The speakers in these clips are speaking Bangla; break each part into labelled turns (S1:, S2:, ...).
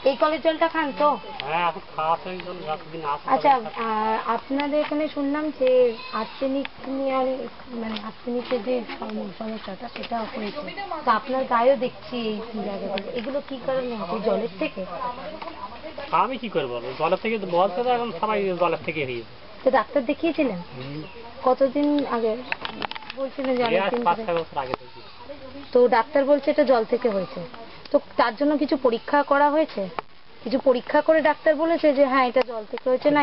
S1: এই কলের জলটা খান তো? আচ্ছা, আপনাদের এখানে শুনলাম যে আর্সেনিক নিয়ে মানে আর্সেনিকের যে সমস্যাটা সেটা হয়েছে, তো আপনার গায়েও দেখছি এই জায়গাগুলো, এগুলো কি কারণে হচ্ছে? জলের থেকে?
S2: আমি কি করবো, জলের থেকে বলছে তো, এখন সবাই জলের থেকে হয়েছে।
S1: তো ডাক্তার দেখিয়েছিলেন? কতদিন আগে বলছিলেন?
S2: 5-6 বছর আগে।
S1: তো ডাক্তার বলছে এটা জল থেকে হয়েছে, তো তার জন্য কিছু পরীক্ষা করা হয়েছে? কিছু পরীক্ষা করে ডাক্তার বলেছে যে হ্যাঁ এটা জল থেকে হয়েছে? না,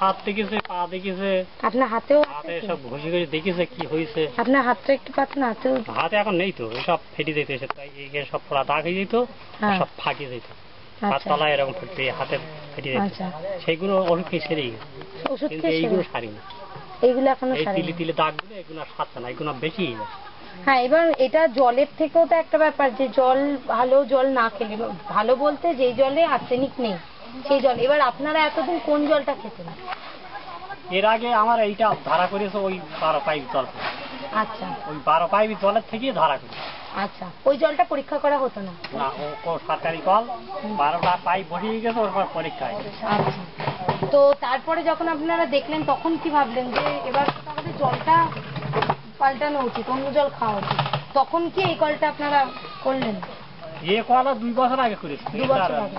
S2: হাত দেখেছে, পা দেখেছে।
S1: আপনার হাতেও
S2: সব ঘষে ঘষে দেখেছে কি হয়েছে।
S1: আপনার হাতটা একটু পাতলা?
S2: হাতে এখন নেই তো, সব ফেটে যেত, সব পোড়া দাগ হয়ে যেত, সব ফাঁকে যেত, তলায় এরকম হাতে ফেটে যেত। সেইগুলো ওষুধ খেয়ে সেরেই গেছে, কিন্তু এইগুলো সারি না।
S1: এইগুলো এখনো
S2: তিলে তিলে দাগগুলো এগুলো সারছে না, এগুলো বেশি হয়ে যায়।
S1: হ্যাঁ, এবার এটা জলের থেকেও তো একটা ব্যাপার, যে জল ভালো জল না খেলে, ভালো বলতে যেই জলে আর্সেনিক নেই সেই জল। এবার আপনারা এতদিন কোন জলটা খেতেন?
S2: এর আগে আমার এইটা ধারা করেছে ওই 12 পাইপ জল।
S1: আচ্ছা,
S2: ওই 12 পাইপ জলের থেকে ধারা করি।
S1: আচ্ছা, ওই জলটা পরীক্ষা করা হতো না?
S2: না, ও সরকারি কল, 12টা পাইপ বসিয়ে গেছে, ওর পর পরীক্ষা হয়।
S1: আচ্ছা, তো তারপরে যখন আপনারা দেখলেন তখন কি ভাবলেন যে এবার আমাদের জলটা পাল্টানো উচিত, অন্য জল খাওয়া উচিত, তখন কি এই কলটা আপনারা করলেন?
S2: এ কলা 2 বছর আগে করেছি।
S1: 2 বছর আগে?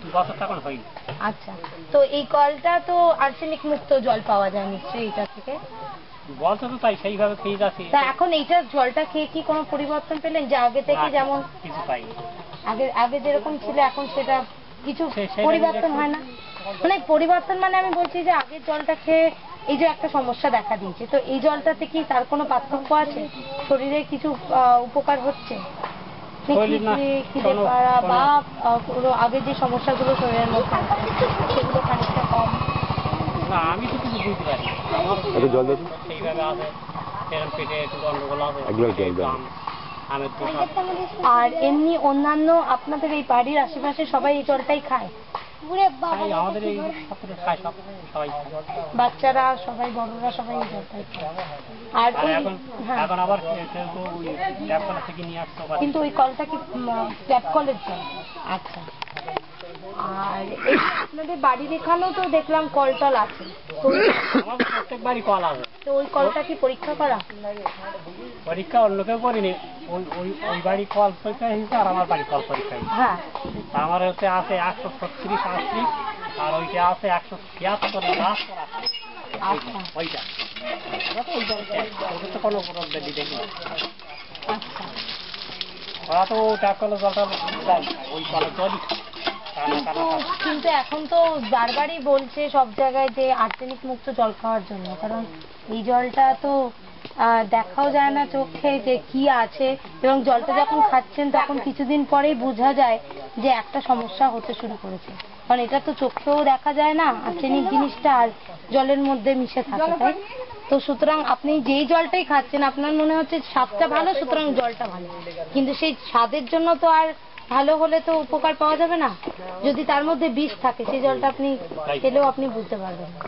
S2: 2 বছর তখন হয়নি।
S1: আচ্ছা, তো এই কলটা তো আর্সেনিক মুক্ত জল পাওয়া যায় নিশ্চয়ই এটা থেকে?
S2: বলছে তো, তাই সেইভাবে খেয়ে যাচ্ছি।
S1: তা এখন এইটার জলটা খেয়ে কি কোনো পরিবর্তন পেলেন, যে আগে থেকে যেমন
S2: কিছু পাইনি?
S1: আগে যেরকম ছিল এখন সেটা কিছু পরিবর্তন হয় না? মানে পরিবর্তন মানে আমি বলছি যে আগের জলটা খেয়ে এই যে একটা সমস্যা দেখা দিয়েছে, তো এই জলটাতে কি তার কোনো পার্থক্য আছে? শরীরে কিছু উপকার হচ্ছে? খিদে পাড়া বা আগে যে সমস্যাগুলো শরীরের মধ্যে সেগুলো খানিকটা কম?
S2: না, আমি তো কিছু বুঝতে পারি। সেইভাবে আছে, সেরকম পেটে একটু গন্ডগোল আছে।
S1: আর এমনি অন্যান্য আপনাদের এই বাড়ির আশেপাশে সবাই এই জলটাই খায়?
S2: আমাদের এই সবাই,
S1: বাচ্চারা সবাই, বড়রা সবাই এই জলটাই খায়। আর
S2: এখন আবার ট্যাপ কল থেকে নিয়ে আসতে পারে।
S1: কিন্তু ওই কলটা কি ট্যাপ কলের জল? আচ্ছা, আর আপনাদের বাড়ির এখানেও তো দেখলাম কল টল আছে,
S2: প্রত্যেক বাড়ি কল আছে।
S1: তো ওই কলটা কি পরীক্ষা করা?
S2: পরীক্ষা অন্য কেউ করিনি, ওই বাড়ি কল পরীক্ষা হয়েছে আর আমার বাড়ি কল পরীক্ষা হয়েছে।
S1: হ্যাঁ,
S2: আমার হচ্ছে আছে 136-80, আর ওইটা আছে 176 ওইটা তো কোনো দেখি।
S1: আচ্ছা,
S2: ওরা তো ট্যাপ কলের জলটা ওই কলের জলই।
S1: কিন্তু এখন তো বারবারই বলছে সব জায়গায় যে আর্সেনিক মুক্ত জল খাওয়ার জন্য, কারণ এই জলটা তো দেখাও যায় না চোখে যে কি আছে, এবং জলটা যখন খাচ্ছেন তখন কিছুদিন পরেই বোঝা যায় যে একটা সমস্যা হতে শুরু করেছে, কারণ এটা তো চোখেও দেখা যায় না আর্সেনিক জিনিসটা, আর জলের মধ্যে মিশে থাকে, তাই তো? সুতরাং আপনি যেই জলটাই খাচ্ছেন আপনার মনে হচ্ছে স্বাদটা ভালো, সুতরাং জলটা ভালো, কিন্তু সেই স্বাদের জন্য তো আর ভালো হলে তো উপকার পাওয়া যাবে না। যদি তার মধ্যে বিষ থাকে সেই জলটা আপনি খেলেও আপনি বুঝতে পারবেন না।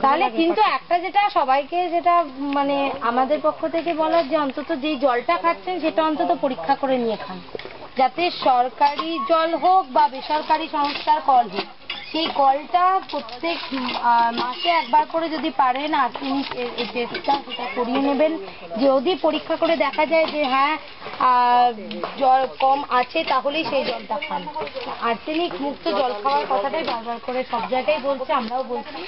S1: তাহলে কিন্তু একটা যেটা সবাইকে, যেটা মানে আমাদের পক্ষ থেকে বলার, যে অন্তত যেই জলটা খাচ্ছেন সেটা অন্তত পরীক্ষা করে নিয়ে খান, যাতে সরকারি জল হোক বা বেসরকারি সংস্থার কল হোক, সেই কলটা প্রত্যেক মাসে একবার করে যদি পারেন আর্সেনিক টেস্টটা সেটা করিয়ে নেবেন। যদি পরীক্ষা করে দেখা যায় যে হ্যাঁ জল কম আছে, তাহলেই সেই জলটা খান। আর্সেনিক মুক্ত জল খাওয়ার কথাটাই বারবার করে সব জায়গায় বলছে, আমরাও বলছি।